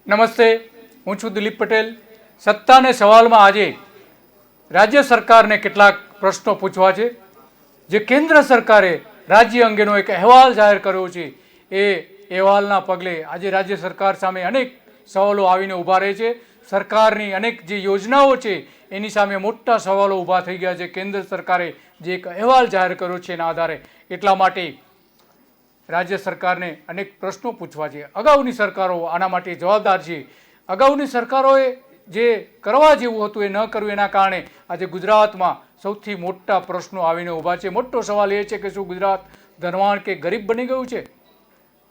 નમસ્તે, હું છું દિલીપ પટેલ. સત્તાને સવાલમાં આજે રાજ્ય સરકારને કેટલાક પ્રશ્નો પૂછવા છે. જે કેન્દ્ર સરકારે રાજ્ય અંગેનો એક અહેવાલ જાહેર કર્યો છે, એ અહેવાલના પગલે આજે રાજ્ય સરકાર સામે અનેક સવાલો આવીને ઊભા રહે છે. સરકારની અનેક જે યોજનાઓ છે એની સામે મોટા સવાલો ઊભા થઈ ગયા છે. કેન્દ્ર સરકારે જે એક અહેવાલ જાહેર કર્યો છે એના આધારે એટલા માટે રાજ્ય સરકારને અનેક પ્રશ્નો પૂછવા છે. અગાઉની સરકારો આના માટે જવાબદાર છે. અગાઉની સરકારોએ જે કરવા જેવું હતું એ ન કર્યું, એના કારણે આજે ગુજરાતમાં સૌથી મોટા પ્રશ્નો આવીને ઊભા છે. મોટો સવાલ એ છે કે શું ગુજરાત ધનવાન કે ગરીબ બની ગયું છે?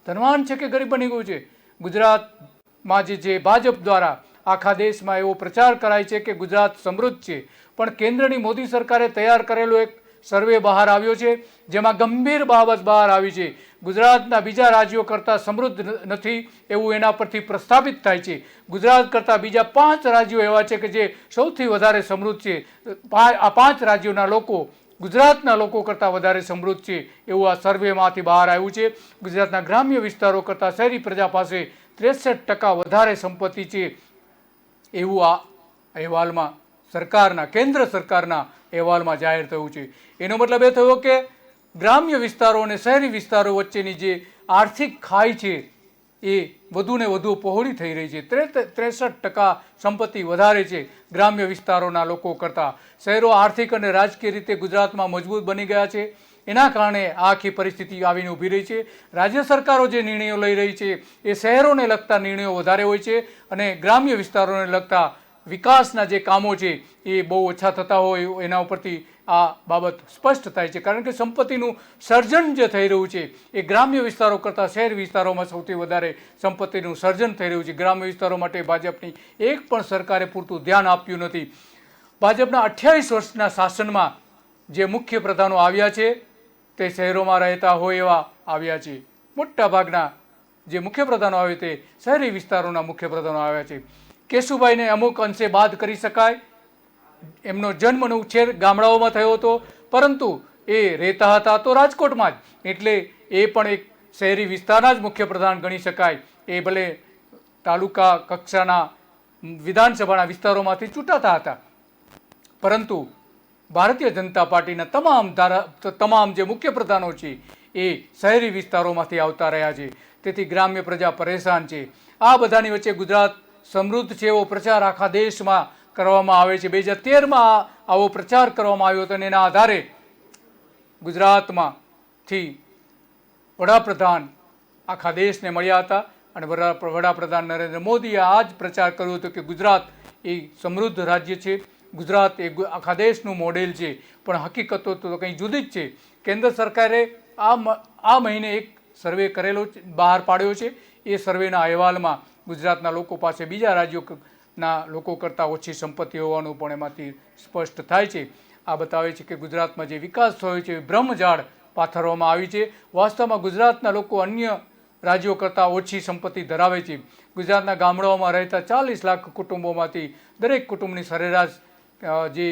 ધનવાન છે કે ગરીબ બની ગયું છે? ગુજરાતમાં જે ભાજપ દ્વારા આખા દેશમાં એવો પ્રચાર કરાય છે કે ગુજરાત સમૃદ્ધ છે, પણ કેન્દ્રની મોદી સરકારે તૈયાર કરેલો એક સર્વે બહાર આવ્યો છે જેમાં ગંભીર બાબત બહાર આવી છે. ગુજરાતના બીજા રાજ્યો કરતાં સમૃદ્ધ નથી એવું એના પરથી પ્રસ્થાપિત થાય છે. ગુજરાત કરતાં બીજા 5 રાજ્યો એવા છે કે જે સૌથી વધારે સમૃદ્ધ છે. આ 5 રાજ્યોના લોકો ગુજરાતના લોકો કરતાં વધારે સમૃદ્ધ છે એવું આ સર્વેમાંથી બહાર આવ્યું છે. ગુજરાતના ગ્રામ્ય વિસ્તારો કરતાં શહેરી પ્રજા પાસે 63% વધારે સંપત્તિ છે એવું આ અહેવાલમાં કેન્દ્ર સરકારના અહેવાલમાં જાહેર થયું છે. એનો મતલબ એ થયો કે ગ્રામ્ય વિસ્તારો અને શહેરી વિસ્તારો વચ્ચેની જે આર્થિક ખાઈ છે એ વધુને વધુ પહોળી થઈ રહી છે. 63% સંપત્તિ વધારે છે ગ્રામ્ય વિસ્તારોના લોકો કરતાં. શહેરો આર્થિક અને રાજકીય રીતે ગુજરાતમાં મજબૂત બની ગયા છે. એના કારણે આ આખી પરિસ્થિતિ આવીને ઊભી રહી છે. રાજ્ય સરકારો જે નિર્ણયો લઈ રહી છે એ શહેરોને લગતા નિર્ણયો વધારે હોય છે અને ગ્રામ્ય વિસ્તારોને લગતા વિકાસના જે કામો છે એ બહુ ઓછા થતા હોય એના ઉપરથી આ બાબત સ્પષ્ટ થાય છે. કારણ કે સંપત્તિનું સર્જન જે થઈ રહ્યું છે એ ગ્રામ્ય વિસ્તારો કરતાં શહેર વિસ્તારોમાં સૌથી વધારે સંપત્તિનું સર્જન થઈ રહ્યું છે. ગ્રામ્ય વિસ્તારો માટે ભાજપની એક પણ સરકારે પૂરતું ધ્યાન આપ્યું નથી. ભાજપના 28 વર્ષના શાસનમાં જે મુખ્ય પ્રધાનો આવ્યા છે તે શહેરોમાં રહેતા હોય એવા આવ્યા છે. મોટા ભાગના જે મુખ્ય પ્રધાનો આવે તે શહેરી વિસ્તારોના મુખ્ય પ્રધાનો આવ્યા છે. કેશુભાઈને અમુક અંશે બાદ કરી શકાય. એમનો જન્મ અને ઉછેર ગામડાઓમાં થયો હતો, પરંતુ એ રહેતા હતા તો રાજકોટમાં જ, એટલે એ પણ એક શહેરી વિસ્તારના જ મુખ્ય પ્રધાન ગણી શકાય. એ ભલે તાલુકા કક્ષાના વિધાનસભાના વિસ્તારોમાંથી ચૂંટાતા હતા, પરંતુ ભારતીય જનતા પાર્ટીના તમામ જે મુખ્ય પ્રધાનો છે એ શહેરી વિસ્તારોમાંથી આવતા રહ્યા છે. તેથી ગ્રામ્ય પ્રજા પરેશાન છે. આ બધાની વચ્ચે ગુજરાત સમૃદ્ધ છે એવો પ્રચાર આખા દેશમાં કરવામાં આવે છે. 2013માં આવો પ્રચાર કરવામાં આવ્યો હતો અને એના આધારે ગુજરાતમાંથી વડાપ્રધાન આખા દેશને મળ્યા હતા અને વડાપ્રધાન નરેન્દ્ર મોદીએ આ જ પ્રચાર કર્યો હતો કે ગુજરાત એ સમૃદ્ધ રાજ્ય છે, ગુજરાત એ આખા દેશનું મોડેલ છે. પણ હકીકતો તો કંઈ જુદી જ છે. કેન્દ્ર સરકારે આ મહિને એક સર્વે કરેલો બહાર પાડ્યો છે. એ સર્વેના અહેવાલમાં ગુજરાતના લોકો પાસે બીજા રાજ્યોના લોકો કરતાં ઓછી સંપત્તિ હોવાનું પણ એમાંથી સ્પષ્ટ થાય છે. આ બતાવે છે કે ગુજરાતમાં જે વિકાસ થયો છે બ્રહ્મજાળ પાથરવામાં આવી છે. વાસ્તવમાં ગુજરાતના લોકો અન્ય રાજ્યો કરતાં ઓછી સંપત્તિ ધરાવે છે. ગુજરાતના ગામડાઓમાં રહેતા 40 લાખ કુટુંબોમાંથી દરેક કુટુંબની સરેરાશ જે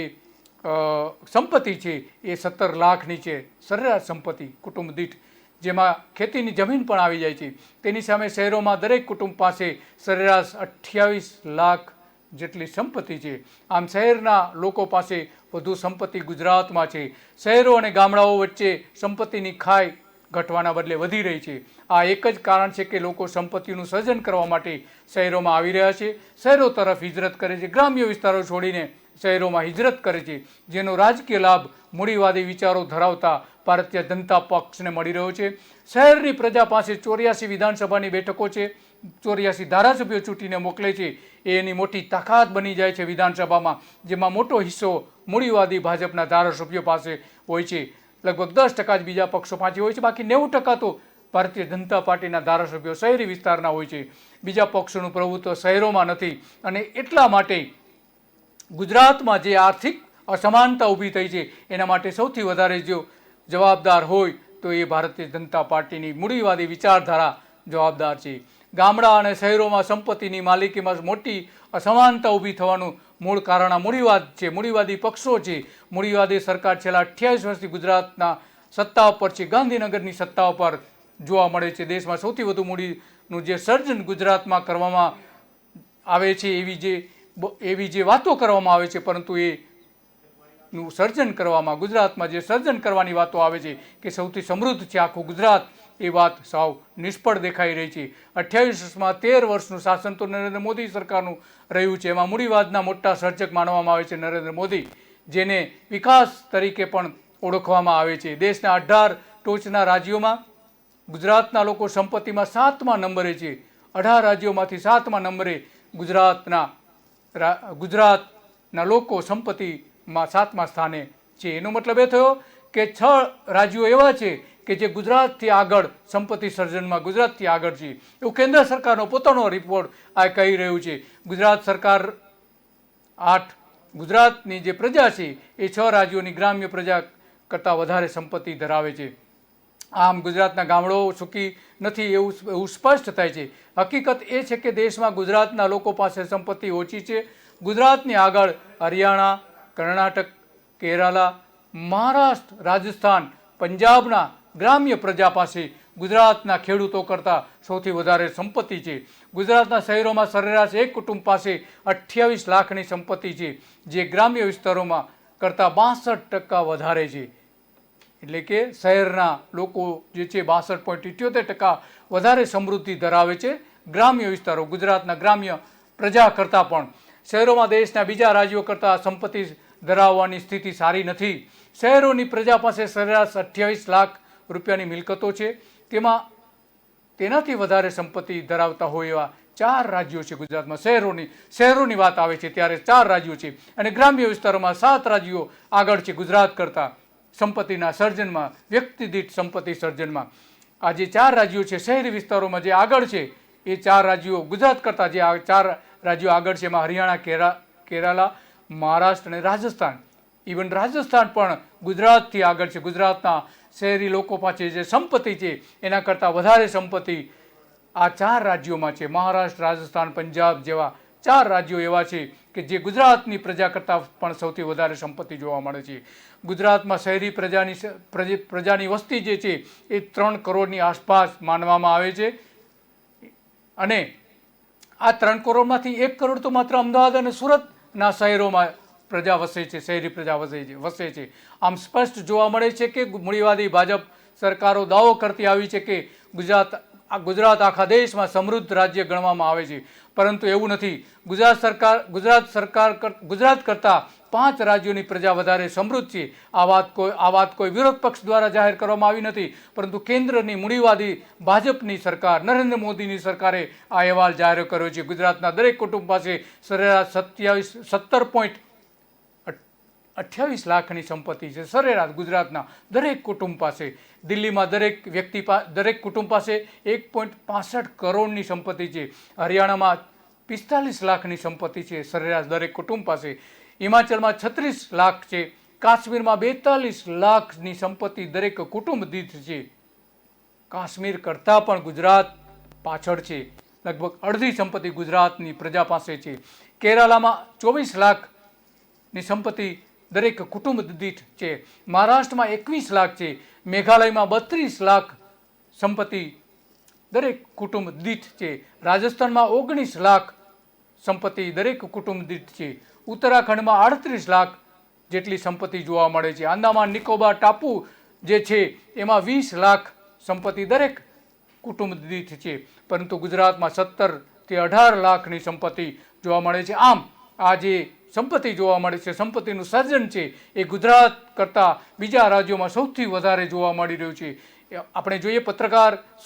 સંપત્તિ છે એ 17 લાખની છે, સરેરાશ સંપત્તિ કુટુંબ દીઠ, જેમાં ખેતીની જમીન પણ આવી જાય છે. તેની સામે શહેરોમાં દરેક કુટુંબ પાસે સરેરાશ 28 લાખ જેટલી સંપત્તિ છે. આમ શહેરના લોકો પાસે વધુ સંપત્તિ ગુજરાતમાં છે. શહેરો અને ગામડાઓ વચ્ચે સંપત્તિની ખાઈ ઘટવાના બદલે વધી રહી છે. આ એક જ કારણ છે કે લોકો સંપત્તિનું સર્જન કરવા માટે શહેરોમાં આવી રહ્યા છે, શહેરો તરફ હિજરત કરે છે, ગ્રામ્ય વિસ્તારો છોડીને શહેરોમાં હિજરત કરે છે, જેનો રાજકીય લાભ મૂડીવાદી વિચારો ધરાવતા ભારતીય જનતા પક્ષને મળી રહ્યો છે. શહેરની પ્રજા પાસે 84 વિધાનસભાની બેઠકો છે, 84 ધારાસભ્યો ચૂંટીને મોકલે છે. એ એની મોટી તાકાત બની જાય છે વિધાનસભામાં, જેમાં મોટો હિસ્સો મૂડીવાદી ભાજપના ધારાસભ્યો પાસે હોય છે. લગભગ 10% જ બીજા પક્ષો પાસે હોય છે. બાકી 90% તો ભારતીય જનતા પાર્ટીના ધારાસભ્યો શહેરી વિસ્તારના હોય છે. બીજા પક્ષોનું પ્રભુત્વ શહેરોમાં નથી. અને એટલા માટે ગુજરાતમાં જે આર્થિક અસમાનતા ઊભી થઈ છે એના માટે સૌથી વધારે જો જવાબદાર હોય તો એ ભારતીય જનતા પાર્ટીની મૂડીવાદી વિચારધારા જવાબદાર છે. ગામડા અને શહેરોમાં સંપત્તિની માલિકીમાં મોટી અસમાનતા ઊભી થવાનું મૂળ કારણ આ મૂડીવાદ છે, મૂડીવાદી પક્ષો છે. મૂડીવાદી સરકાર છેલ્લા 28 વર્ષથી ગુજરાતના સત્તા ઉપર છે, ગાંધીનગરની સત્તા ઉપર જોવા મળે છે. દેશમાં સૌથી વધુ મૂડીનું જે સર્જન ગુજરાતમાં કરવામાં આવે છે એવી જે વાતો કરવામાં આવે છે, પરંતુ નું સર્જન કરવામાં, ગુજરાતમાં જે સર્જન કરવાની વાતો આવે છે કે સૌથી સમૃદ્ધ છે આખું ગુજરાત, એ વાત સાવ નિષ્ફળ દેખાઈ રહી છે. 28 વર્ષમાં 13 વર્ષનું શાસન તો નરેન્દ્ર મોદી સરકારનું રહ્યું છે. એમાં મૂડીવાદના મોટા સર્જક માનવામાં આવે છે નરેન્દ્ર મોદી, જેને વિકાસ તરીકે પણ ઓળખવામાં આવે છે. દેશના 18 ટોચના રાજ્યોમાં ગુજરાતના લોકો સંપત્તિમાં 7મા નંબરે છે. 18 રાજ્યોમાંથી 7મા નંબરે ગુજરાતના લોકો સંપત્તિમાં 7મા સ્થાને છે. એનો મતલબ એ થયો કે 6 રાજ્યો એવા છે કે જે ગુજરાતથી આગળ સંપત્તિ સર્જનમાં ગુજરાતથી આગળ છે, એવું કેન્દ્ર સરકારનો પોતાનો રિપોર્ટ આ કહી રહ્યું છે. ગુજરાત સરકાર ગુજરાતની જે પ્રજા છે એ 6 રાજ્યોની ગ્રામ્ય પ્રજા કરતાં વધારે સંપત્તિ ધરાવે છે. આમ ગુજરાતના ગામડાઓ સુખી નથી એવું સ્પષ્ટ થાય છે. હકીકત એ છે કે દેશમાં ગુજરાતના લોકો પાસે સંપત્તિ ઓછી છે. ગુજરાતની આગળ હરિયાણા, કર્ણાટક, કેરાલા, મહારાષ્ટ્ર, રાજસ્થાન, પંજાબના ગ્રામ્ય પ્રજા પાસે ગુજરાતના ખેડૂતો કરતાં સૌથી વધારે સંપત્તિ છે. ગુજરાતના શહેરોમાં સરેરાશ એક કુટુંબ પાસે 28 લાખની સંપત્તિ છે, જે ગ્રામ્ય વિસ્તારોમાં કરતાં 62% વધારે છે. એટલે કે શહેરના લોકો જે છે 62.78% વધારે સમૃદ્ધિ ધરાવે છે ગ્રામ્ય વિસ્તારો, ગુજરાતના ગ્રામ્ય પ્રજા કરતાં પણ. શહેરોમાં દેશના બીજા રાજ્યો કરતાં સંપત્તિ ધરાવવાની સ્થિતિ સારી નથી. શહેરોની પ્રજા પાસે સરેરાશ 28 લાખ રૂપિયાની મિલકતો છે. તેનાથી વધારે સંપત્તિ ધરાવતા હોય એવા 4 રાજ્યો છે ગુજરાતમાં. શહેરોની વાત આવે છે ત્યારે 4 રાજ્યો છે, અને ગ્રામ્ય વિસ્તારોમાં 7 રાજ્યો આગળ છે ગુજરાત કરતાં સંપત્તિના સર્જનમાં, વ્યક્તિ દીઠ સંપત્તિ સર્જનમાં. આ જે 4 રાજ્યો છે શહેરી વિસ્તારોમાં જે આગળ છે, એ 4 રાજ્યો ગુજરાત કરતાં જે 4 રાજ્યો આગળ છે એમાં હરિયાણા, કેરાલા, મહારાષ્ટ્ર અને રાજસ્થાન. ઇવન રાજસ્થાન પણ ગુજરાતથી આગળ છે. ગુજરાતના શહેરી લોકો પાસે જે સંપત્તિ છે એના કરતાં વધારે સંપત્તિ આ 4 રાજ્યોમાં છે. મહારાષ્ટ્ર, રાજસ્થાન, પંજાબ જેવા 4 રાજ્યો એવા છે કે જે ગુજરાતની પ્રજા કરતાં પણ સૌથી વધારે સંપત્તિ જોવા મળે છે. ગુજરાતમાં શહેરી પ્રજાની વસ્તી જે છે એ 3 કરોડની આસપાસ માનવામાં આવે છે, અને આ 3 કરોડમાંથી 1 કરોડ તો માત્ર અમદાવાદ અને સુરતના શહેરોમાં પ્રજા વસે છે, શહેરી પ્રજા વસે છે. આમ સ્પષ્ટ જોવા મળે છે કે મૂડીવાદી ભાજપ સરકારો દાવો કરતી આવી છે કે ગુજરાત આખા દેશમાં સમૃદ્ધ રાજ્ય ગણવામાં આવે છે, પરંતુ એવું નથી. ગુજરાત કરતાં 5 રાજ્યોની પ્રજા વધારે સમૃદ્ધ છે. આ વાત કોઈ વિરોધ પક્ષ દ્વારા જાહેર કરવામાં આવી નથી, પરંતુ કેન્દ્રની મૂડીવાદી ભાજપની સરકાર, નરેન્દ્ર મોદીની સરકારે આ અહેવાલ જાહેર કર્યો છે. ગુજરાતના દરેક કુટુંબ પાસે સરેરાશ 17.28 લાખની સંપત્તિ છે. સરેરાશ ગુજરાતના દરેક કુટુંબ પાસે. દિલ્હીમાં દરેક કુટુંબ પાસે 1.65 કરોડની સંપત્તિ છે. હરિયાણામાં 45 લાખની સંપત્તિ છે સરેરાશ દરેક કુટુંબ પાસે. હિમાચલમાં 36 લાખ છે. કાશ્મીરમાં 42 લાખની સંપત્તિ દરેક કુટુંબ દીઠ છે. કાશ્મીર કરતાં પણ ગુજરાત પાછળ છે. લગભગ અડધી સંપત્તિ ગુજરાતની પ્રજા પાસે છે. કેરાલામાં 24 લાખની સંપત્તિ દરેક કુટુંબ દીઠ છે. મહારાષ્ટ્રમાં 21 લાખ છે. મેઘાલયમાં 32 લાખ સંપત્તિ દરેક કુટુંબ દીઠ છે. રાજસ્થાનમાં 19 લાખ સંપત્તિ દરેક કુટુંબ દીઠ છે. ઉત્તરાખંડમાં 38 લાખ જેટલી સંપત્તિ જોવા મળે છે. આંદામાન નિકોબાર ટાપુ જે છે એમાં 20 લાખ સંપત્તિ દરેક કુટુંબ દીઠ છે, પરંતુ ગુજરાતમાં 17 થી 18 લાખની સંપત્તિ જોવા મળે છે. આમ આ જે સંપત્તિ જોવા મળે છે, સંપત્તિનું સર્જન છે, એ ગુજરાત કરતાં બીજા રાજ્યોમાં સૌથી વધારે જોવા મળી રહ્યું છે. આપણે જોઈએ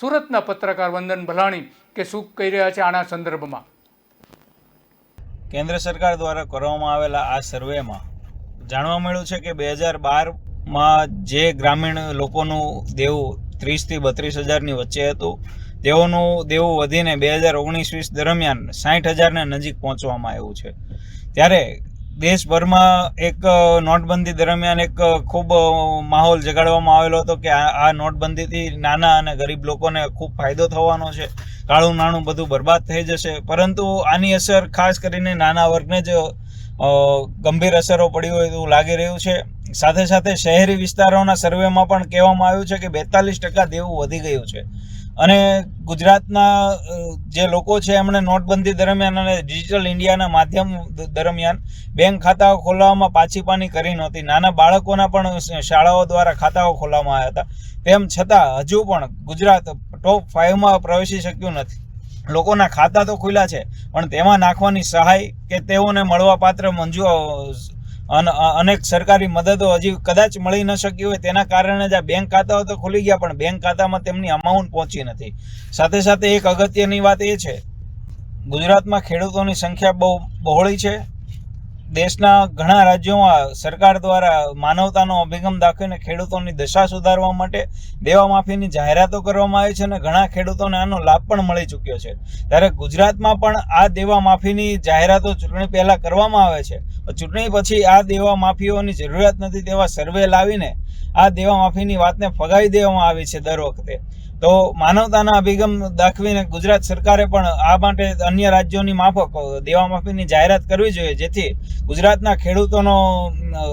સુરતના પત્રકાર વંદન ભલાણી કે શું કહી રહ્યા છે આના સંદર્ભમાં. કેન્દ્ર સરકાર દ્વારા કરવામાં આવેલા આ સર્વેમાં જાણવા મળ્યું છે કે 2012માં જે ગ્રામીણ લોકોનું દેવું 30 થી 32 હજારની વચ્ચે હતું, તેઓનું દેવું વધીને 2019-20 દરમિયાન 60 હજારને નજીક પહોંચવામાં આવ્યું છે. ત્યારે દેશભરમાં એક નોટબંધી દરમિયાન એક ખૂબ માહોલ જગાડવામાં આવેલો હતો કે આ નોટબંધીથી નાના અને ગરીબ લોકોને ખૂબ ફાયદો થવાનો છે, કાળું નાણું બધું બરબાદ થઈ જશે. પરંતુ આની અસર ખાસ કરીને નાના વર્ગને જ ગંભીર અસરો પડી હોય એવું લાગી રહ્યું છે. સાથે સાથે શહેરી વિસ્તારોના સર્વેમાં પણ કહેવામાં આવ્યું છે કે 42% દેવું વધી ગયું છે. અને ગુજરાતના જે લોકો છે એમણે નોટબંધી દરમિયાન અને ડિજિટલ ઇન્ડિયાના માધ્યમ દરમિયાન બેંક ખાતાઓ ખોલાવવામાં પાછીપાની કરી નહોતી. નાના બાળકોના પણ શાળાઓ દ્વારા ખાતાઓ ખોલવામાં આવ્યા હતા. તેમ છતાં હજુ પણ ગુજરાત ટોપ 5માં પ્રવેશી શક્યું નથી. લોકોના ખાતા તો ખુલ્યા છે, પણ તેમાં નાખવાની સહાય કે તેઓને મળવાપાત્ર અનેક સરકારી મદદો હજી કદાચ મળી ન શકી હોય. તેના કારણે જ આ બેંક ખાતાઓ તો ખુલી ગયા, પણ બેંક ખાતામાં તેમની અમાઉન્ટ પહોંચી નથી. સાથે સાથે એક અગત્યની વાત એ છે, ગુજરાતમાં ખેડૂતોની સંખ્યા બહુ બહોળી છે. દેશના ઘણા રાજ્યોમાં સરકાર દ્વારા માનવતાનો અભિગમ દાખવીને ખેડૂતોની દશા સુધારવા માટે દેવા માફીની જાહેરાતો કરવામાં આવી છે અને ઘણા ખેડૂતોને આનો લાભ પણ મળી ચૂક્યો છે. ત્યારે ગુજરાતમાં પણ આ દેવા માફીની જાહેરાતો ચૂંટણી પહેલા કરવામાં આવે છે. ચૂંટણી પછી આ દેવા માફીઓની જરૂરિયાત નથી તેવા સર્વે લાવીને આ દેવા માફીની વાતને ફગાવી દેવામાં આવી છે દર વખતે. તો માનવતાના અભિગમ દાખવીને ગુજરાત સરકારે પણ આ માટે અન્ય રાજ્યોની માફક દેવા માફીની જાહેરાત કરવી જોઈએ, જેથી ગુજરાતના ખેડૂતોનો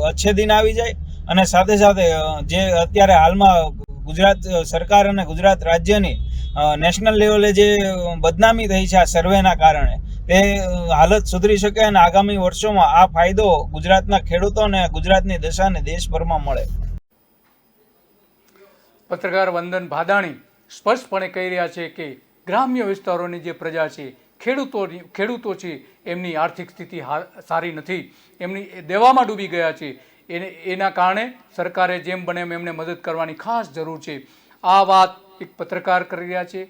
અચ્છેદીન આવી જાય. અને સાથે સાથે જે અત્યારે હાલમાં ગુજરાત સરકાર અને ગુજરાત રાજ્યની નેશનલ લેવલે જે બદનામી થઈ છે આ સર્વેના કારણે, તે હાલત સુધરી શકે અને આગામી વર્ષોમાં આ ફાયદો ગુજરાતના ખેડૂતોને ગુજરાતની દશાને દેશભરમાં મળે. પત્રકાર વંદન ભાદાણી સ્પષ્ટપણે કહી રહ્યા છે કે ગ્રામ્ય વિસ્તારોની જે પ્રજા છે, ખેડૂતો છે, એમની આર્થિક સ્થિતિ સારી નથી, એમની દેવામાં ડૂબી ગયા છે. એના કારણે સરકારે જેમ બને એમ એમને મદદ કરવાની ખાસ જરૂર છે. આ વાત એક પત્રકાર કરી રહ્યા છે.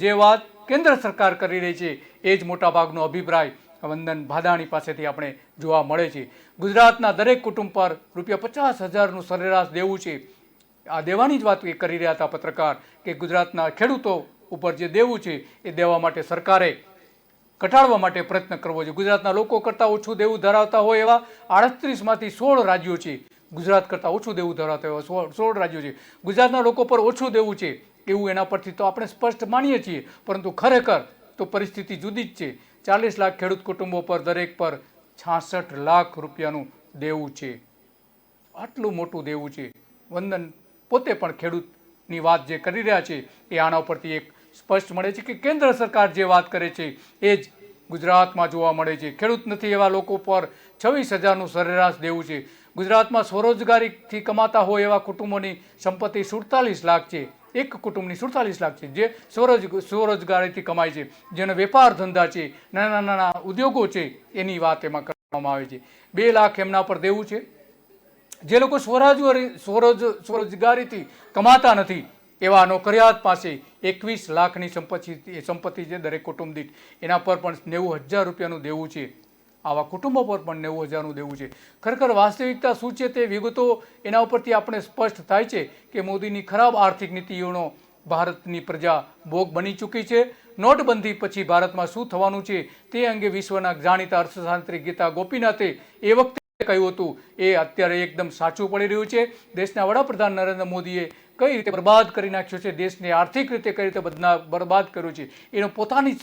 જે વાત કેન્દ્ર સરકાર કરી રહી છે એ જ મોટાભાગનો અભિપ્રાય વંદન ભાદાણી પાસેથી આપણે જોવા મળે છે. ગુજરાતના દરેક કુટુંબ પર ₹50,000નું સરેરાશ દેવું છે. આ દેવાની જ વાત કરી રહ્યા હતા પત્રકાર કે ગુજરાતના ખેડૂતો ઉપર જે દેવું છે એ દેવા માટે સરકારે ઘટાડવા માટે પ્રયત્ન કરવો જોઈએ. ગુજરાતના લોકો કરતાં ઓછું દેવું ધરાવતા હોય એવા 38માંથી 16 રાજ્યો છે. ગુજરાત કરતાં ઓછું દેવું ધરાવતા એવા 16 રાજ્યો છે. ગુજરાતના લોકો પર ઓછું દેવું છે એવું એના પરથી તો આપણે સ્પષ્ટ માનીએ છીએ, પરંતુ ખરેખર તો પરિસ્થિતિ જુદી જ છે. 40 લાખ ખેડૂત કુટુંબો પર દરેક પર 66 લાખ રૂપિયાનું દેવું છે. આટલું મોટું દેવું છે. વંદન પોતે પણ ખેડૂતની વાત જે કરી રહ્યા છે એ આના ઉપરથી એક સ્પષ્ટ મળે છે કે કેન્દ્ર સરકાર જે વાત કરે છે એ જ ગુજરાતમાં જોવા મળે છે. ખેડૂત નથી એવા લોકો પર 26,000નું સરેરાશ દેવું છે. ગુજરાતમાં સ્વરોજગારીથી કમાતા હોય એવા કુટુંબોની સંપત્તિ 47 લાખ છે. એક કુટુંબની 47 લાખ છે જે સ્વરોજગારીથી કમાય છે, જેનો વેપાર ધંધા છે, નાના નાના ઉદ્યોગો છે, એની વાત એમાં કરવામાં આવે છે. 2 લાખ એમના પર દેવું છે. જે લોકો સ્વરોજગારીથી કમાતા નથી એવા નોકરિયાત પાસે 21 લાખની સંપત્તિ છે દરેક કુટુંબ દીઠ, એના પર પણ 90,000 રૂપિયાનું દેવું છે. આવા કુટુંબો પર પણ 90,000નું દેવું છે. ખરેખર વાસ્તવિકતા શું છે તે વિગતો એના ઉપરથી આપણે સ્પષ્ટ થાય છે કે મોદીની ખરાબ આર્થિક નીતિઓનો ભારતની પ્રજા ભોગ બની ચૂકી છે. નોટબંધી પછી ભારતમાં શું થવાનું છે તે અંગે વિશ્વના જાણીતા અર્થશાસ્ત્રી ગીતા ગોપીનાથે એ વખતે કહ્યું હતું એ અત્યારે એકદમ સાચું પડી રહ્યું છે. દેશના વડાપ્રધાન નરેન્દ્ર મોદીએ કઈ રીતે બરબાદ કરી નાખ્યો છે, દેશને આર્થિક રીતે કઈ રીતે બરબાદ કર્યો છે, એનો પોતાની જ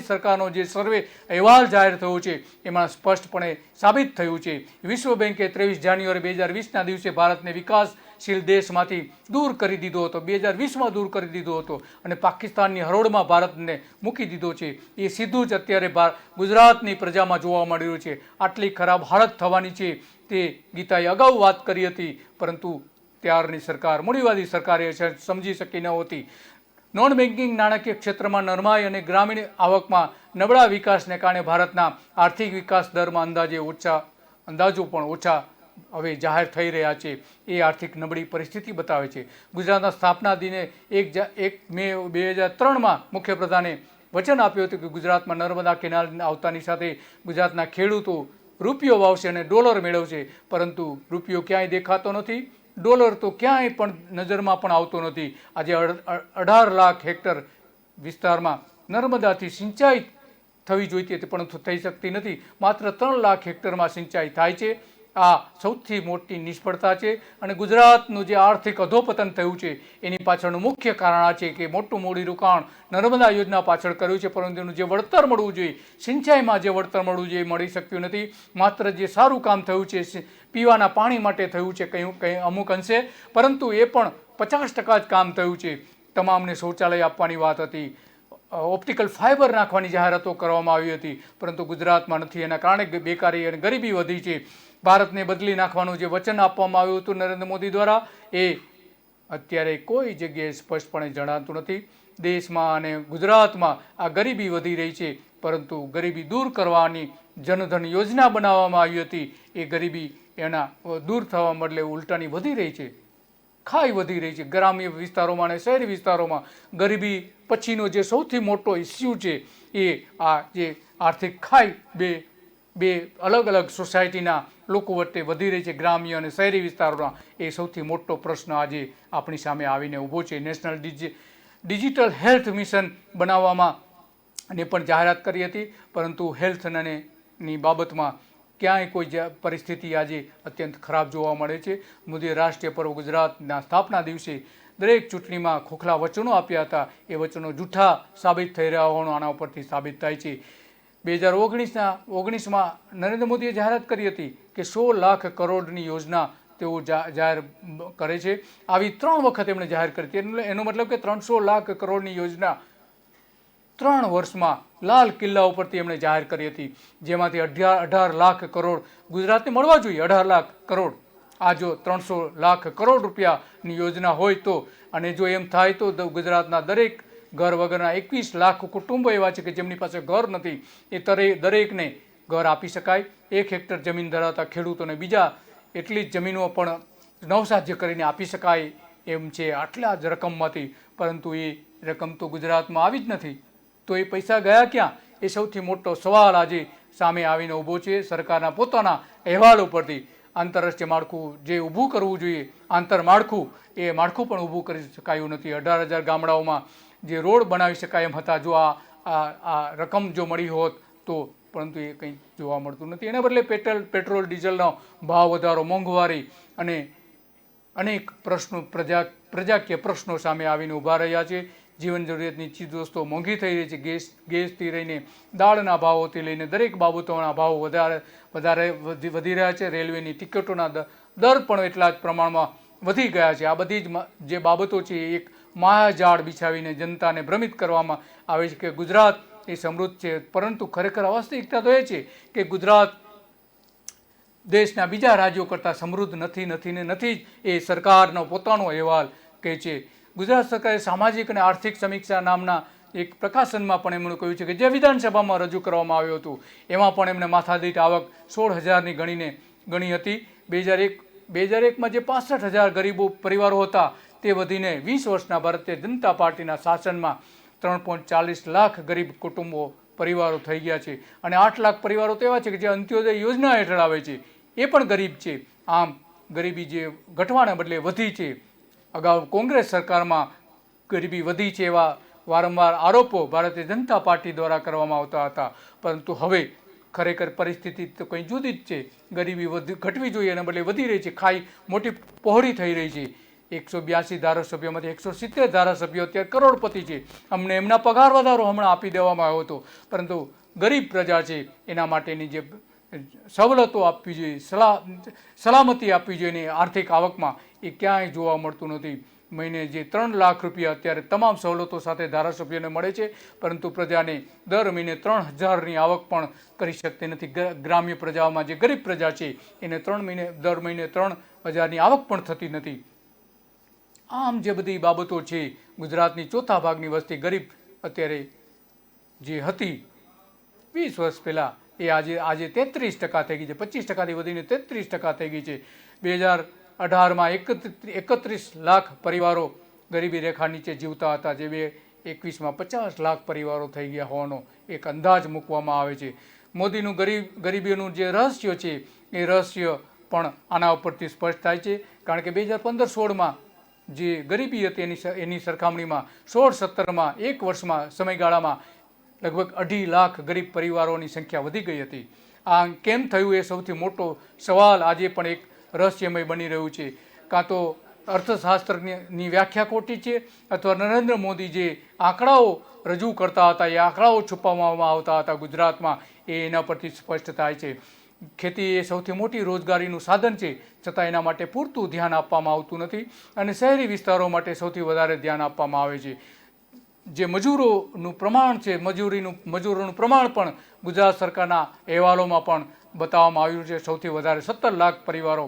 સરકારનો જે સર્વે અહેવાલ જાહેર થયો છે એમાં સ્પષ્ટપણે સાબિત થયું છે. વિશ્વ બેંકે 23 જાન્યુઆરી 2020ના દિવસે ભારતને વિકાસશીલ દેશમાંથી દૂર કરી દીધો હતો, 2020માં દૂર કરી દીધો હતો અને પાકિસ્તાનની હરોળમાં ભારતને મૂકી દીધો છે. એ સીધું જ અત્યારે ગુજરાતની પ્રજામાં જોવા મળી રહ્યું છે. આટલી ખરાબ હાલત થવાની છે તે ગીતાએ અગાઉ વાત કરી હતી, પરંતુ ત્યારની સરકાર, મૂડીવાદી સરકારે સમજી શકી ન હતી. નોન બેન્કિંગ નાણાકીય ક્ષેત્રમાં નરમાઈ અને ગ્રામીણ આવકમાં નબળા વિકાસને કારણે ભારતના આર્થિક વિકાસ દરમાં અંદાજો પણ ઓછા હવે જાહેર થઈ રહ્યા છે. એ આર્થિક નબળી પરિસ્થિતિ બતાવે છે. ગુજરાતના સ્થાપના દિને 1 મે 2003માં મુખ્યપ્રધાને વચન આપ્યું હતું કે ગુજરાતમાં નર્મદા કેનાલ આવતાની સાથે ગુજરાતના ખેડૂતો રૂપિયો વાવશે અને ડોલર મેળવશે, પરંતુ રૂપિયો ક્યાંય દેખાતો નથી. ડોલર તો ક્યાંય પણ નજરમાં પણ આવતો નથી. આજે 18 લાખ હેક્ટર વિસ્તારમાં નર્મદાથી સિંચાઈ થવી જોઈતી હતી પરંતુ થઈ શકતી નથી. માત્ર 3 લાખ હેક્ટરમાં સિંચાઈ થાય છે. આ સૌથી મોટી નિષ્ફળતા છે અને ગુજરાતનું જે આર્થિક અધોપતન થયું છે એની પાછળનું મુખ્ય કારણ આ છે કે મોટું મૂડી રોકાણ નર્મદા યોજના પાછળ કર્યું છે, પરંતુ એનું જે વળતર મળવું જોઈએ, સિંચાઈમાં જે વળતર મળવું જોઈએ મળી શક્યું નથી. માત્ર જે સારું કામ થયું છે પીવાના પાણી માટે થયું છે કંઈ અમુક અંશે, પરંતુ એ પણ 50% જ કામ થયું છે. તમામને શૌચાલય આપવાની વાત હતી, ઓપ્ટિકલ ફાઇબર નાખવાની જાહેરાતો કરવામાં આવી હતી, પરંતુ ગુજરાતમાં નથી. એના કારણે બેકારી અને ગરીબી વધી છે. ભારતને બદલી નાખવાનું જે વચન આપવામાં આવ્યું હતું નરેન્દ્ર મોદી દ્વારા, એ અત્યારે કોઈ જગ્યાએ સ્પષ્ટપણે જણાતું નથી. દેશમાં અને ગુજરાતમાં આ ગરીબી વધી રહી છે, પરંતુ ગરીબી દૂર કરવાની જનધન યોજના બનાવવામાં આવી હતી, એ ગરીબી એના દૂર થવા બદલે ઉલટાની વધી રહી છે. ખાઈ વધી રહી છે. ગ્રામ્ય વિસ્તારોમાં અને શહેરી વિસ્તારોમાં ગરીબી પછીનો જે સૌથી મોટો ઇસ્યુ છે એ આ જે આર્થિક ખાઈ બે અલગ અલગ સોસાયટીના લોકો વચ્ચે વધી રહી છે, ગ્રામ્ય અને શહેરી વિસ્તારોના. એ સૌથી મોટો પ્રશ્ન આજે આપણી સામે આવીને ઊભો છે. નેશનલ ડિજિટલ હેલ્થ મિશન બનાવવામાં ને પણ જાહેરાત કરી હતી, પરંતુ હેલ્થની બાબતમાં ક્યાંય કોઈ પરિસ્થિતિ આજે અત્યંત ખરાબ જોવા મળે છે. મોદીએ રાષ્ટ્રીય પર્વ ગુજરાતના સ્થાપના દિવસે દરેક ચૂંટણીમાં ખોખલા વચનો આપ્યા હતા, એ વચનો જૂઠા સાબિત થઈ રહ્યા હોવાનું આના ઉપરથી સાબિત થાય છે. 2019માં નરેન્દ્ર મોદીએ જાહેરાત કરી હતી કે 16 લાખ કરોડની યોજના તેઓ જાહેર કરે છે. આવી 3 વખત એમણે જાહેર કરી હતી. એનો મતલબ કે 300 લાખ કરોડની યોજના 3 વર્ષમાં લાલ કિલ્લા ઉપરથી એમણે જાહેર કરી હતી, જેમાંથી 18 લાખ કરોડ ગુજરાતને મળવા જોઈએ. 18 લાખ કરોડ. આ જો 300 લાખ કરોડ રૂપિયાની યોજના હોય તો, અને જો એમ થાય તો ગુજરાતના દરેક ઘર વગરના 21 લાખ કુટુંબો એવા છે કે જેમની પાસે ઘર નથી, એ દરેકને ઘર આપી શકાય. 1 હેક્ટર જમીન ધરાવતા ખેડૂતોને બીજા એટલી જ જમીનો પણ નવસાધ્ય કરીને આપી શકાય એમ છે આટલા જ રકમમાંથી. પરંતુ એ રકમ તો ગુજરાતમાં આવી જ નથી, તો એ પૈસા ગયા ક્યાં? એ સૌથી મોટો સવાલ આજે સામે આવીને ઊભો છે સરકારના પોતાના અહેવાલ ઉપરથી. આંતરરાષ્ટ્રીય માળખું જે ઊભું કરવું જોઈએ, આંતરમાળખું, એ માળખું પણ ઊભું કરી શકાયું નથી. 18,000 ગામડાઓમાં જે રોડ બનાવી શકાય એમ હતા જો આ રકમ જો મળી હોત તો, પરંતુ એ કંઈ જોવા મળતું નથી. એના બદલે પેટ્રોલ ડીઝલનો ભાવ વધારો, મોંઘવારી અને અનેક પ્રશ્નો, પ્રજાકીય પ્રશ્નો સામે આવીને ઊભા રહ્યા છે. જીવન જરૂરિયાતની ચીજવસ્તુઓ મોંઘી થઈ રહી છે. ગેસથી લઈને દાળના ભાવોથી લઈને દરેક બાબતોના ભાવ વધારે વધી રહ્યા છે. રેલવેની ટિકિટોના દર પણ એટલા જ પ્રમાણમાં વધી ગયા છે. આ બધી જ જે બાબતો છે એક માયાજાળ બિછાવીને જનતાને ભ્રમિત કરવામાં આવે છે કે ગુજરાત એ સમૃદ્ધ છે, પરંતુ ખરેખર વાસ્તવિકતા તો એ છે કે ગુજરાત દેશના બીજા રાજ્યો કરતાં સમૃદ્ધ નથી જ. એ સરકારનો પોતાનો અહેવાલ કહે છે. ગુજરાત સરકારે સામાજિક અને આર્થિક સમીક્ષા નામના એક પ્રકાશનમાં પણ એમણે કહ્યું છે કે જે વિધાનસભામાં રજૂ કરવામાં આવ્યું હતું, એમાં પણ એમણે માથાદીઠ આવક 16,000ની ગણી હતી. 2001માં જે 65,000 ગરીબો પરિવારો હતા, તે વધીને 20 વર્ષના ભારતીય જનતા પાર્ટીના શાસનમાં 3.40 લાખ ગરીબ કુટુંબો પરિવારો થઈ ગયા છે. અને 8 લાખ પરિવારો તો એવા છે કે જે અંત્યોદય યોજના હેઠળ આવે છે, એ પણ ગરીબ છે. આમ ગરીબી જે ઘટવાના બદલે વધી છે. અગાઉ કોંગ્રેસ સરકારમાં ગરીબી વધી છે એવા વારંવાર આરોપો ભારતીય જનતા પાર્ટી દ્વારા કરવામાં આવતા હતા, પરંતુ હવે ખરેખર પરિસ્થિતિ તો કંઈ જુદી જ છે. ગરીબી ઘટવી જોઈએ એના બદલે વધી રહી છે. ખાઈ મોટી પહોળી થઈ રહી છે. 182 ધારાસભ્યોમાંથી 170 ધારાસભ્યો અત્યારે કરોડપતિ છે. અમને એમના પગાર વધારો હમણાં આપી દેવામાં આવ્યો હતો, પરંતુ ગરીબ પ્રજા છે એના માટેની જે સવલતો આપવી જોઈએ, સલામતી આપવી જોઈએ આર્થિક આવકમાં, એ ક્યાંય જોવા મળતું નથી. મહિને જે 3 લાખ રૂપિયા અત્યારે તમામ સવલતો સાથે ધારાસભ્યોને મળે છે, પરંતુ પ્રજાને દર મહિને 3,000ની આવક પણ કરી શકતી નથી. ગ્રામ્ય પ્રજાઓમાં જે ગરીબ પ્રજા છે એને દર મહિને 3,000ની આવક પણ થતી નથી. આમ જે બધી બાબતો છે, ગુજરાતની ચોથા ભાગની વસ્તી ગરીબ અત્યારે જે હતી 20 વર્ષ પહેલાં, એ આજે 33% થઈ ગઈ છે. 25%થી વધીને 33% થઈ ગઈ છે. 2018માં 31 લાખ પરિવારો ગરીબી રેખા નીચે જીવતા હતા, જે 2021માં 50 લાખ પરિવારો થઈ ગયા હોવાનો એક અંદાજ મૂકવામાં આવે છે. મોદીનું ગરીબીનું જે રહસ્ય છે, એ રહસ્ય પણ આના ઉપરથી સ્પષ્ટ થાય છે. કારણ કે 2015-16માં જે ગરીબી હતી એની સરખામણીમાં 16-17માં 1 વર્ષમાં સમયગાળામાં લગભગ 2.5 લાખ ગરીબ પરિવારોની સંખ્યા વધી ગઈ હતી. આ કેમ થયું એ સૌથી મોટો સવાલ આજે પણ એક રહસ્યમય બની રહ્યું છે. કાં તો અર્થશાસ્ત્રની વ્યાખ્યા ખોટી છે, અથવા નરેન્દ્ર મોદી જે આંકડાઓ રજૂ કરતા હતા, એ આંકડાઓ છુપાવવામાં આવતા હતા ગુજરાતમાં, એ એના પરથી સ્પષ્ટ થાય છે. ખેતી એ સૌથી મોટી રોજગારીનું સાધન છે, છતાં એના માટે પૂરતું ધ્યાન આપવામાં આવતું નથી અને શહેરી વિસ્તારો માટે સૌથી વધારે ધ્યાન આપવામાં આવે છે. જે મજૂરોનું પ્રમાણ છે, મજૂરોનું પ્રમાણ પણ ગુજરાત સરકારના અહેવાલોમાં પણ બતાવવામાં આવ્યું છે. સૌથી વધારે 17 લાખ પરિવારો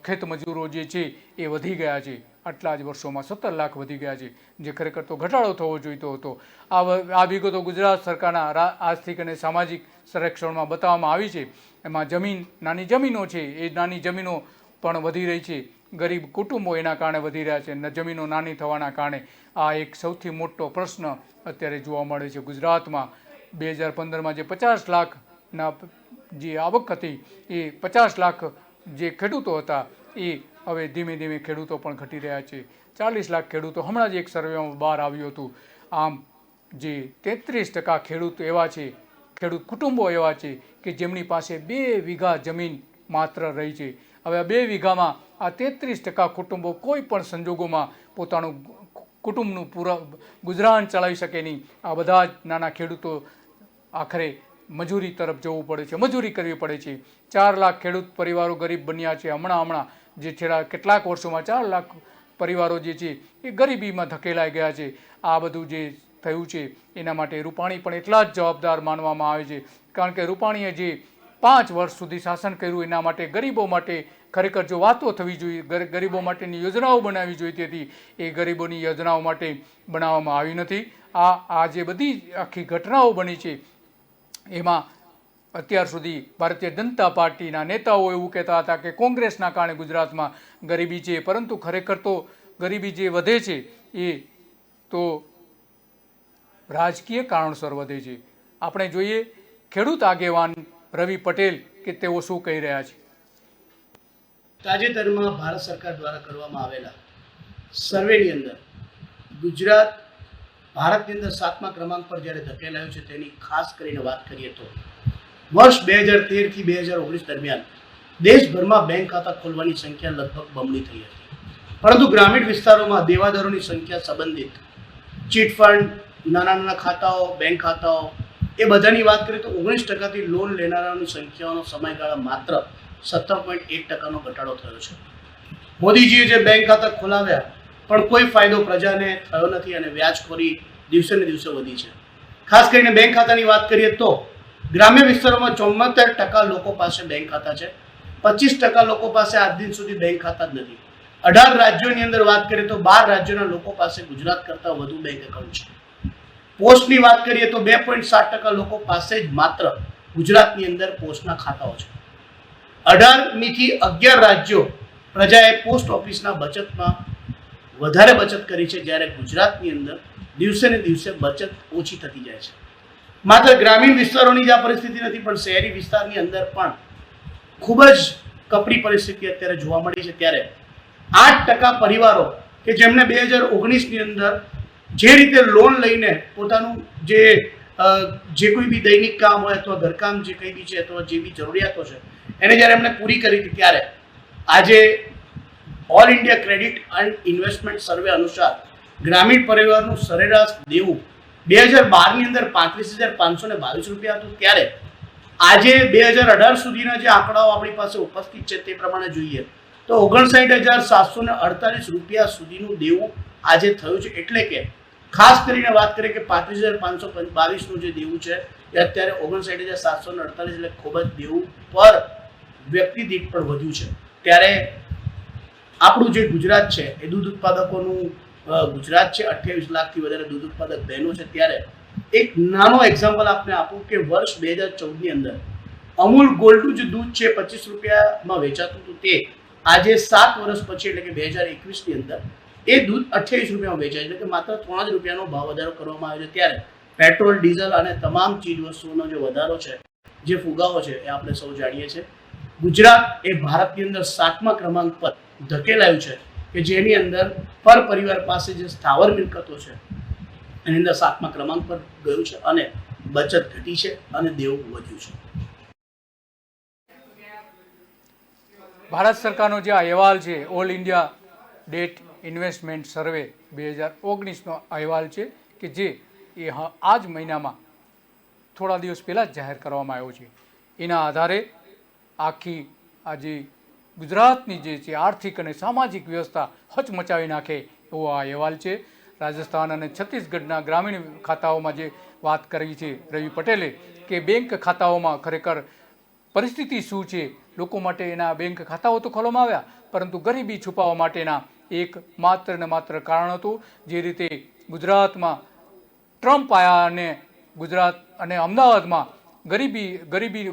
ખેત મજૂરો જે છે એ વધી ગયા છે. આટલા જ વર્ષોમાં 17 લાખ વધી ગયા છે, જે ખરેખર તો ઘટાડો થવો જોઈતો હતો. આ વિગતો ગુજરાત સરકારના આર્થિક અને સામાજિક સર્વેક્ષણમાં બતાવવામાં આવી છે. એમાં નાની જમીનો છે, એ નાની જમીનો પણ વધી રહી છે. ગરીબ કુટુંબો એના કારણે વધી રહ્યા છે. જમીનો નાની થવાના કારણે આ એક સૌથી મોટો પ્રશ્ન અત્યારે જોવા મળે છે ગુજરાતમાં. 2015માં જે 50 લાખના જે આવક હતી, એ 50 લાખ જે ખેડૂતો હતા એ હવે ધીમે ધીમે ખેડૂતો પણ ઘટી રહ્યા છે. 40 લાખ ખેડૂતો હમણાં જ એક સર્વેમાં બહાર આવ્યું હતું. આમ જે 33% ખેડૂત કુટુંબો એવા છે કે જેમની પાસે 2 વીઘા જમીન માત્ર રહી છે. હવે આ 2 વીઘામાં આ 33% કુટુંબો કોઈ પણ સંજોગોમાં પોતાનું કુટુંબનું ગુજરાન ચલાવી શકે નહીં. આ બધા જ નાના ખેડૂતો આખરે મજૂરી તરફ જવું પડે છે, મજૂરી કરવી પડે છે. 4 લાખ ખેડૂત પરિવારો ગરીબ બન્યા છે. હમણાં જે છેલ્લા કેટલાક વર્ષોમાં 4 લાખ પરિવારો જે છે એ ગરીબીમાં ધકેલાઈ ગયા છે. આ બધું જે થયું છે એના માટે રૂપાણી પણ એટલા જ જવાબદાર માનવામાં આવે છે, કારણ કે રૂપાણીએ જે 5 વર્ષ સુધી શાસન કર્યું એના માટે ગરીબો માટે ખરેખર જો વાતો થવી જોઈએ, ગરીબો માટેની યોજનાઓ બનાવવી જોઈતી હતી, એ ગરીબોની યોજનાઓ માટે બનાવવામાં આવી નથી. આ જે બધી આખી ઘટનાઓ બની છે એમાં અત્યાર સુધી ભારતીય જનતા પાર્ટીના નેતાઓ એવું કહેતા હતા કે કોંગ્રેસના કારણે ગુજરાતમાં ગરીબી છે, પરંતુ ખરેખર તો ગરીબી જે વધે છે એ તો રાજકીય કારણસર વધે છે. આપણે જોઈએ ખેડૂત આગેવાન રવિ પટેલ કે તેઓ શું કહી રહ્યા છે. તાજેતરમાં ભારત સરકાર દ્વારા કરવામાં આવેલા સર્વેની અંદર ગુજરાત ભારતની અંદર 7મા ક્રમાંક પર જ્યારે ધકેલાયું છે તેની ખાસ કરીને વાત કરીએ તો વર્ષ 2013 થી 2019 દરમિયાન દેશભરમાં બેંક ખાતા ખોલવાની સંખ્યા લગભગ બમણી થઈ હતી, પરંતુ ગ્રામીણ વિસ્તારોમાં દેવાદારોની સંખ્યા સંબંધિત ચીટફંડ, નાના ખાતાઓ, બેંક ખાતાઓ એ બધાની વાત કરીએ તો 19%થી લોન લેનારાની સંખ્યાનો સમયગાળા માત્ર 17.1%નો ઘટાડો થયો છે. મોદીજીએ જે બેંક ખાતા ખોલાવ્યા પણ કોઈ ફાયદો પ્રજાને થયો નથી અને વ્યાજખોરી દિવસે ને દિવસે વધી છે. ખાસ કરીને બેંક ખાતાની વાત કરીએ તો ગ્રામ્ય વિસ્તારોમાં 74% લોકો પાસે બેંક ખાતા છે, 25% લોકો પાસે આજ દિન સુધી બેંક ખાતા જ નથી. 18 રાજ્યોની અંદર વાત કરીએ તો 12 રાજ્યોના લોકો પાસે ગુજરાત કરતાં વધુ બેંક એકાઉન્ટ છે. પોસ્ટની વાત કરીએ તો 2.7% લોકો પાસે જ માત્ર ગુજરાતની અંદર પોસ્ટના ખાતાઓ છે. 18મીથી 11 રાજ્યો પ્રજાએ પોસ્ટ ઓફિસના બચતમાં વધારે બચત કરી છે, જ્યારે ગુજરાતની અંદર દિવસે ને દિવસે બચત ઓછી થતી જાય છે. માત્ર ગ્રામીણ વિસ્તારોની જ આ પરિસ્થિતિ નથી, પણ શહેરી વિસ્તારની અંદર પણ ખૂબ જ કપરી પરિસ્થિતિ અત્યારે જોવા મળી છે. ત્યારે 8% પરિવારો કે જેમને 2019ની અંદર જે રીતે લોન લઈને પોતાનું જે કોઈ બી દૈનિક કામ હોય અથવા ઘરકામ જે કંઈ બી છે અથવા જે બી જરૂરિયાતો છે એને જ્યારે એમણે પૂરી કરી હતી, ત્યારે આજે all India credit and investment survey અનુસાર ગ્રામીણ પરિવારનું સરેરાશ દેવું 2012ની અંદર 35,522 રૂપિયા હતું, ત્યારે આજે 2018 સુધીના જે આંકડાઓ આપણી પાસે ઉપસ્થિત છે તે પ્રમાણે જોઈએ તો 59,748 રૂપિયા સુધીનું દેવું આજે થયું છે. એટલે કે ખાસ કરીને વાત કરીએ કે 35,522નું જે દેવું છે એ અત્યારે 59,748 એટલે ખૂબ જ દેવું પર વ્યક્તિ દીઠ પણ વધ્યું છે. ત્યારે આપણું જે ગુજરાત છે એ દૂધ ઉત્પાદકોનું ગુજરાત છે. 28 લાખથી વધારે દૂધ ઉત્પાદક બહેનો છે. ત્યારે એક નાનો એક્ઝામ્પલ આપને આપું કે વર્ષ 2014ની અંદર અમૂલ ગોલ્ડનું જે દૂધ છે 25 રૂપિયામાં વેચાતું હતું, તે આજે 7 વર્ષ પછી એટલે કે 2021ની અંદર એ દૂધ 28 રૂપિયામાં વેચાય, એટલે કે માત્ર 3 જ રૂપિયાનો ભાવ વધારો કરવામાં આવ્યો છે. ત્યારે પેટ્રોલ, ડીઝલ અને તમામ ચીજ વસ્તુઓનો જે વધારો છે, જે ફુગાવો છે, એ આપણે સૌ જાણીએ છીએ. ગુજરાત એ ભારતની અંદર 7મા ક્રમાંક પર ધકેલાયું છે કે જેની અંદર પર પરિવાર પાસે જે સ્થાવર મિલકતો છે એની અંદર 7મા ક્રમાંક પર ગયું છે અને બચત ઘટી છે અને દેવું વધ્યું છે. ભારત સરકારનો જે આ અહેવાલ છે, ઓલ ઇન્ડિયા ડેટ ઇન્વેસ્ટમેન્ટ સર્વે 2019નો અહેવાલ છે કે જે આ જ મહિનામાં થોડા દિવસ પહેલાં જ જાહેર કરવામાં આવ્યો છે. એના આધારે આખી આજે ગુજરાતની જે છે આર્થિક અને સામાજિક વ્યવસ્થા હચમચાવી નાખે એવો આ અહેવાલ છે. રાજસ્થાન અને છત્તીસગઢના ગ્રામીણ ખાતાઓમાં જે વાત કરી છે રવિ પટેલે કે બેંક ખાતાઓમાં ખરેખર પરિસ્થિતિ શું છે, લોકો માટે એના બેંક ખાતાઓ તો ખોલવામાં આવ્યા પરંતુ ગરીબી છુપાવવા માટેના એક માત્ર ને માત્ર કારણ હતું. જે રીતે ગુજરાતમાં ટ્રમ્પ આવ્યા અને ગુજરાત અને અમદાવાદમાં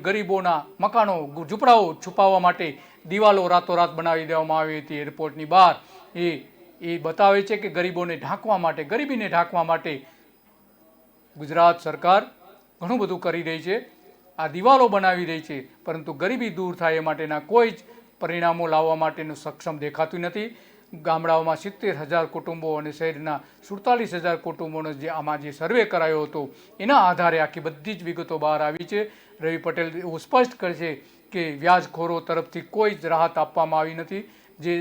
ગરીબોના મકાનો ઝૂંપડાઓ છુપાવવા માટે દિવાલો રાતોરાત બનાવી દેવામાં આવી હતી એરપોર્ટની બહાર. એ બતાવે છે કે ગરીબોને ઢાંકવા માટે, ગરીબીને ઢાંકવા માટે ગુજરાત સરકાર ઘણું બધું કરી રહી છે. આ દિવાલો બનાવી રહી છે પરંતુ ગરીબી દૂર થાય એ માટેના કોઈ જ પરિણામો લાવવા માટેનું સક્ષમ દેખાતું નથી. ગામડાઓમાં 70,000 કુટુંબો અને શહેરના 47,000 કુટુંબોનો જે આમાં જે સર્વે કરાયો હતો એના આધારે આખી બધી જ વિગતો બહાર આવી છે. રવિ પટેલ એવું સ્પષ્ટ કરે છે કે વ્યાજખોરો તરફથી કોઈ જ રાહત આપવામાં આવી નથી. જે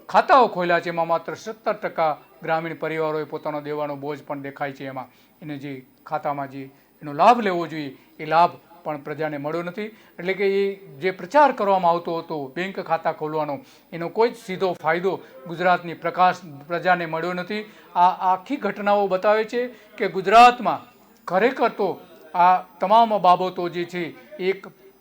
ખાતાઓ ખોલ્યા છે એમાં માત્ર 70% ગ્રામીણ પરિવારોએ પોતાનો દેવાનો બોજ પણ દેખાય છે. એમાં એને જે ખાતામાં જે એનો લાભ લેવો જોઈએ એ લાભ પણ પ્રજાને મળ્યો નથી. એટલે કે એ જે પ્રચાર કરવામાં આવતો હતો બેંક ખાતા ખોલવાનો એનો કોઈ જ સીધો ફાયદો ગુજરાતની પ્રજાને મળ્યો નથી. આ આખી ઘટનાઓ બતાવે છે કે ગુજરાતમાં ખરેખર તો આ તમામ બાબતો જે છે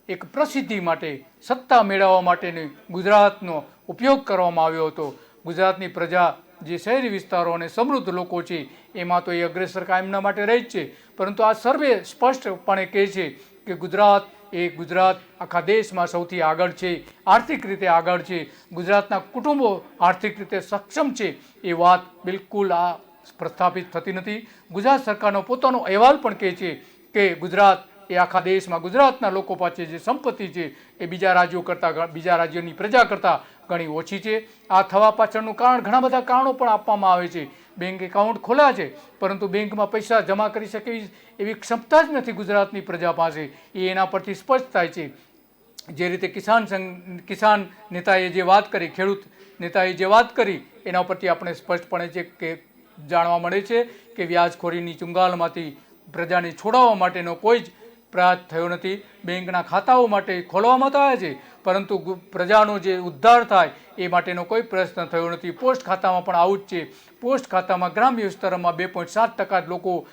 એક પ્રસિદ્ધિ માટે, સત્તા મેળવવા માટેની ગુજરાતનો ઉપયોગ કરવામાં આવ્યો હતો. ગુજરાતની પ્રજા જે શહેરી વિસ્તારો અને સમૃદ્ધ લોકો છે એમાં તો એ અગ્રેસર કાયમના માટે રહી જ છે. પરંતુ આ સર્વે સ્પષ્ટપણે કહે છે કે ગુજરાત આખા દેશમાં સૌથી આગળ છે, આર્થિક રીતે આગળ છે. ગુજરાતના કુટુંબો આર્થિક રીતે સક્ષમ છે એ વાત બિલકુલ આ પ્રસ્થાપિત થતી નથી. ગુજરાત સરકારનો પોતાનો અહેવાલ પણ કહે છે કે ગુજરાત એ આખા દેશમાં ગુજરાતના લોકો પાસે જે સંપત્તિ છે એ બીજા રાજ્યોની પ્રજા કરતાં ઘણી ઓછી છે. આ થવા પાછળનું કારણ ઘણા બધા કારણો પણ આપવામાં આવે છે. બેંક એકાઉન્ટ ખોલ્યા છે પરંતુ બેંકમાં પૈસા જમા કરી શકે એવી ક્ષમતા જ નથી ગુજરાતની પ્રજા પાસે. એના પરથી સ્પષ્ટ થાય છે. જે રીતે કિસાન નેતાએ જે વાત કરી, ખેડૂત નેતાએ જે વાત કરી એના પરથી આપણે સ્પષ્ટપણે કે જાણવા મળે છે કે વ્યાજખોરીની ચુંગાલમાંથી પ્રજાને છોડાવવા માટેનો કોઈ જ પ્રયાસ થયો નથી. બેંકના ખાતાઓ માટે ખોલવામાં તો આવ્યા છે પરંતુ પ્રજાનો જે ઉદ્ધાર થાય એ માટેનો કોઈ પ્રયત્ન થયો નથી. પોસ્ટ ખાતામાં પણ આવું જ છે. પોસ્ટ ખાતામાં ગ્રામ્ય વિસ્તારોમાં 2.7% લોકો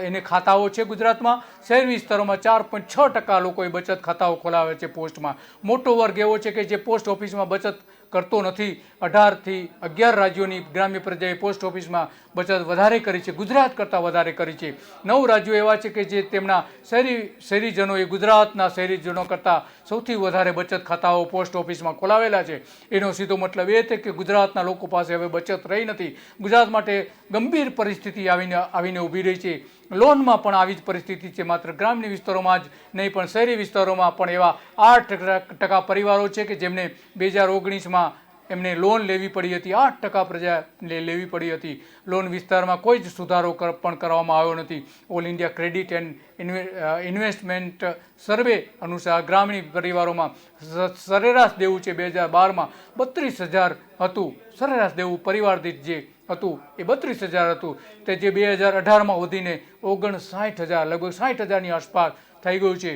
એને ખાતાઓ છે ગુજરાતમાં. શહેરી વિસ્તારોમાં 4.6% લોકોએ બચત ખાતાઓ ખોલાવ્યા છે પોસ્ટમાં. મોટો વર્ગ એવો છે કે જે પોસ્ટ ઓફિસમાં બચત કરતો નથી. 18 થી 11 રાજ્યોની ગ્રામ્ય પ્રજાએ પોસ્ટ ઓફિસમાં બચત વધારે કરી છે, ગુજરાત કરતાં વધારે કરી છે. 9 રાજ્યો એવા છે કે જે તેમના શહેરીજનોએ ગુજરાતના શહેરીજનો કરતાં સૌથી વધારે બચત ખાતાઓ પોસ્ટ ઓફિસમાં ખોલાવેલા છે. એનો સીધો મતલબ એ છે કે ગુજરાતના લોકો પાસે હવે બચત રહી નથી. ગુજરાત માટે ગંભીર પરિસ્થિતિ આવીને ઊભી રહી છે. લોનમાં પણ આવી જ પરિસ્થિતિ છે. માત્ર ગ્રામીણ વિસ્તારોમાં જ નહીં પણ શહેરી વિસ્તારોમાં પણ એવા 8% પરિવારો છે કે જેમને 2019માં એમને લોન લેવી પડી હતી. 8% પ્રજાને લેવી પડી હતી. લોન વિસ્તારમાં કોઈ જ સુધારો પણ કરવામાં આવ્યો નથી. All India credit and investment survey અનુસાર ગ્રામીણ પરિવારોમાં સરેરાશ દેવું છે 2012માં 32,000 હતું. સરેરાશ દેવું પરિવાર દીઠ જે હતું એ 32,000 હતું. તે જે 2018માં વધીને 59,000 લગભગ 60,000ની આસપાસ થઈ ગયું છે.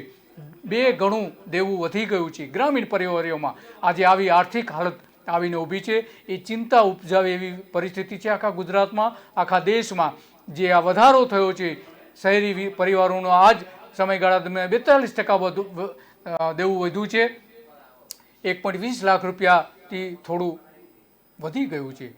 2 ગણું દેવું વધી ગયું છે ગ્રામીણ પરિવારોમાં. આજે આવી આર્થિક હાલત આવીને ઊભી છે. એ ચિંતા ઉપજાવે એવી પરિસ્થિતિ છે આખા ગુજરાતમાં, આખા દેશમાં. જે આ વધારો થયો છે શહેરી પરિવારોનો આ જ સમયગાળા દરમિયાન 42% દેવું વધ્યું છે. 1.20 લાખ રૂપિયાથી થોડું વધી ગયું છે.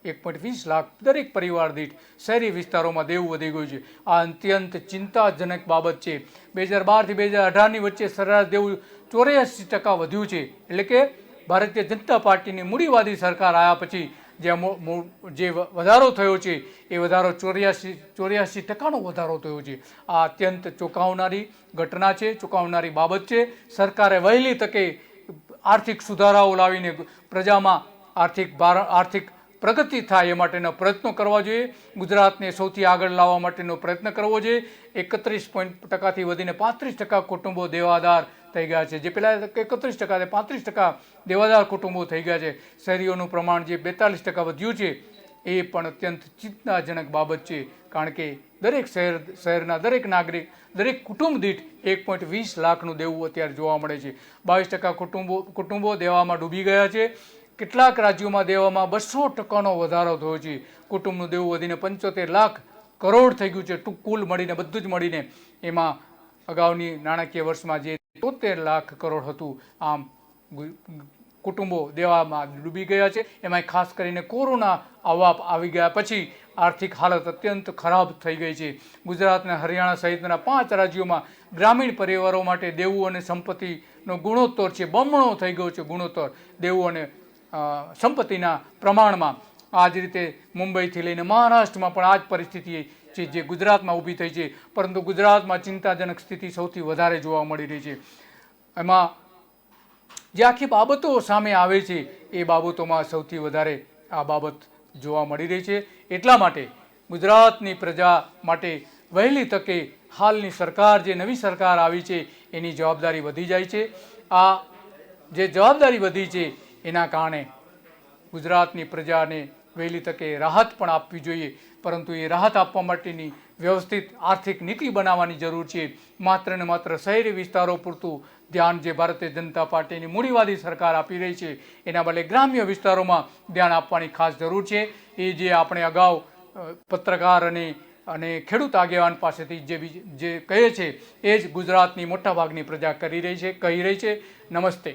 1.20 લાખ દરેક પરિવાર દીઠ શહેરી વિસ્તારોમાં દેવું વધી ગયું છે. આ અત્યંત ચિંતાજનક બાબત છે. 2012 થી 2018ની વચ્ચે સરેરાશ દેવું 84% વધ્યું છે. એટલે કે ભારતીય જનતા પાર્ટીની મૂડીવાદી સરકાર આવ્યા પછી જે વધારો થયો છે એ વધારો 84%નો વધારો થયો છે. આ અત્યંત ચોંકાવનારી ઘટના છે, ચોંકાવનારી બાબત છે. સરકારે વહેલી તકે આર્થિક સુધારાઓ લાવીને પ્રજામાં આર્થિક પ્રગતિ થાય એ માટેના પ્રયત્નો કરવા જોઈએ. ગુજરાતને સૌથી આગળ લાવવા માટેનો પ્રયત્ન કરવો જોઈએ. 31% વધીને 35% કુટુંબો દેવાદાર થઈ ગયા છે. જે પહેલાં 31% 35% દેવાદાર કુટુંબો થઈ ગયા છે. શહેરીઓનું પ્રમાણ જે 42% વધ્યું છે એ પણ અત્યંત ચિંતાજનક બાબત છે. કારણ કે દરેક શહેરના દરેક નાગરિક, દરેક કુટુંબ દીઠ 1.20 લાખનું દેવું અત્યારે જોવા મળે છે. 22% કુટુંબો દેવામાં ડૂબી ગયા છે. કેટલાક રાજ્યોમાં દેવામાં 200%નો વધારો થયો છે. કુટુંબનું દેવું વધીને 75 લાખ કરોડ થઈ ગયું છે. કુલ મળીને બધું જ મળીને એમાં અગાઉની નાણાકીય વર્ષમાં જે 73 લાખ કરોડ હતું, આમ કુટુંબો દેવામાં ડૂબી ગયા છે. એમાં ખાસ કરીને કોરોના આવી ગયા પછી આર્થિક હાલત અત્યંત ખરાબ થઈ ગઈ છે. ગુજરાત અને હરિયાણા સહિતના 5 રાજ્યોમાં ગ્રામીણ પરિવારો માટે દેવું અને સંપત્તિનો ગુણોત્તર છે બમણો થઈ ગયો છે. ગુણોત્તર દેવું અને સંપત્તિના પ્રમાણમાં આ જ રીતે મુંબઈથી લઈને મહારાષ્ટ્રમાં પણ આ જ પરિસ્થિતિ છે જે ગુજરાતમાં ઊભી થઈ છે. પરંતુ ગુજરાતમાં ચિંતાજનક સ્થિતિ સૌથી વધારે જોવા મળી રહી છે. એમાં જે આખી બાબતો સામે આવે છે એ બાબતોમાં સૌથી વધારે આ બાબત જોવા મળી રહી છે. એટલા માટે ગુજરાતની પ્રજા માટે વહેલી તકે હાલની સરકાર, જે નવી સરકાર આવી છે, એની જવાબદારી વધી જાય છે. આ જે જવાબદારી વધી છે એના કારણે ગુજરાતની પ્રજાને વહેલી તકે રાહત પણ આપવી જોઈએ. પરંતુ એ રાહત આપવા માટેની વ્યવસ્થિત આર્થિક નીતિ બનાવવાની જરૂર છે. માત્ર ને માત્ર શહેરી વિસ્તારો પૂરતું ધ્યાન જે ભારતીય જનતા પાર્ટીની મૂડીવાદી સરકાર આપી રહી છે એના બદલે ગ્રામ્ય વિસ્તારોમાં ધ્યાન આપવાની ખાસ જરૂર છે. એ જે આપણે અગાઉ પત્રકાર અને ખેડૂત આગેવાન પાસેથી જે કહે છે એ જ ગુજરાતની મોટાભાગની પ્રજા કહી રહી છે. નમસ્તે.